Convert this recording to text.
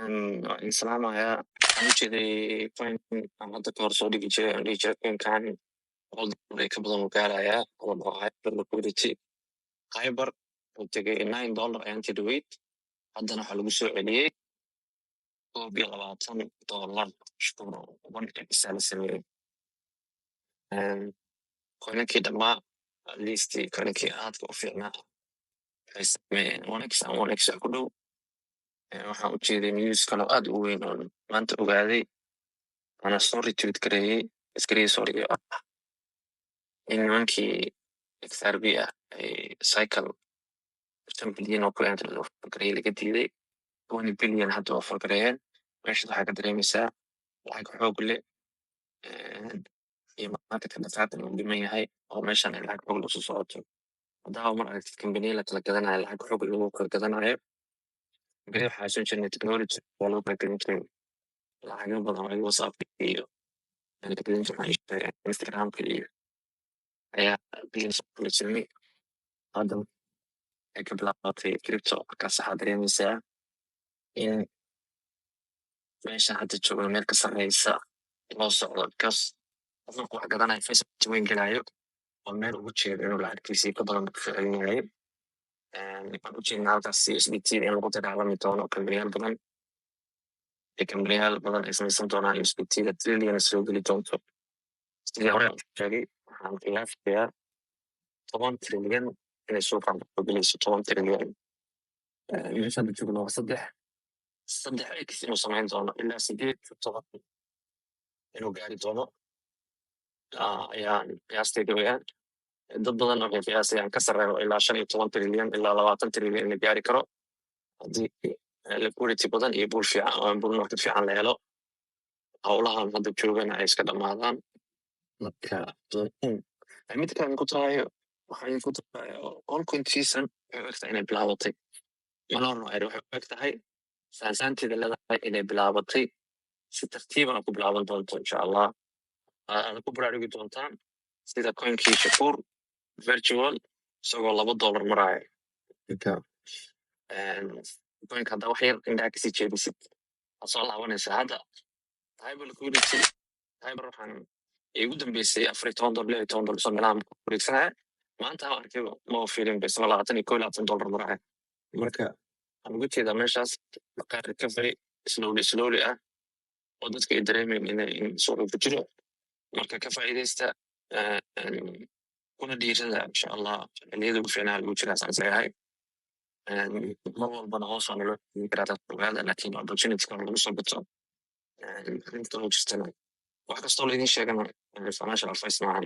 Waan salaamayaa. Waxaan u jeeday coin aan hadda ka hor soo dhigi jiray aan dhihi jiray coinkan $1 ka badan uu gaarayaa oo la dhaho Hyper Liquidity. Hyper uu tegay $9 ayaan tidhaweyd. Haddana waxaa lagu soo celiyey $12 shukuur 1x aa la sameeyey. Coinankii dhammaa at least coinankii aadka u fiicnaa waxay sameeyeen 1x ama 1x wax ku dhow. Waxaan u jeeday news kaloo aad u weyn oo maanta ogaaday ana soo retweet gareeyey sorry in nimankii XRP ah ay cycle 5 bilyan oo client loo gareeyey laga diiday 20 bilyan hadda oo fargareeyeen meesha waxaa ka dareemaysaa lacag xoog leh iyo marketka dhaqaaqan uu dhiman yahay oo meeshan ay lacag xoog leh soo socoto haddaba mar aragtid kambaniya la kala gadanayo lacag xoog lagu kala gadanayo beri waxaa soo jirnay technology oo lagu kala gadan jiray lacago badan oo whatsapp iyo kala gadan jiray instagramka iyo ayaa billions kula jirnay hadda ay ka bilaabatay crypto markaas waxaa dareemaysaa in meesha hadda joogno meel ka sarreysa loo socdo because qofka wax gadanaya facebook weyn gelayo oo meel ugu jeedo inuu lacagtiisii ka badan ku ficilinayo waxaan u jeednaa halkaas CSDT in lagu dagaalami doono kambaniyaal badan ay samaysan doonaan USDT-da trillion soo geli doonto sidii hore aan sheegay waxaan qiyaasayaa 10 trilyan inay suuqa soo gelayso 10 trilyan meesha hadda joogno waa saddex x inuu samayn doono ilaa 8 inuu gaari doono ayaan qiyaastayda weyaan dad badan waxay qiyaasayaan ka sarreeyo ilaa 15 trilyan ilaa 20 trilyan la gaari karo haddii liquidity badan iyo bull market fiican la helo howlahan hadda joogana ay iska dhammaadaan marka mid kale ku tahayo waxay ku tahay all coin season waxay ogtahay inay bilaabatay malorno ay waxay ogtahay saasaanteeda leedahay inay bilaabatay si tartiibana ku bilaaban doonto insha allah aad ku baraarugi doontaan sida coinkii shakuur virtual isagoo $2 maraayo coinka hadda wax yar indhaha kasii jeedisid waa soo laabanaysaa hadda Hyper Liquidity Hyper waxaan igu dambeysay $14 soo meelaha wareegsanaya maanta aan arkay ma fiilin bes $21 maraayo marka waxaan uga jeedaa meeshaas dhaqaaq recovery slowly ah oo dadka ay dareemayeen in suuqa ku jiro marka ka faa'iidaysta kuna dhiirada insha allah xilliyada ugu fiicnaa lagu jiraa saan isleeyahay mar walbana hoos waa naloo karaa ogaada laakiin opportunity kan lagu soo gato inta loo jirtana wax kastoo laydin sheegana financial advice maahan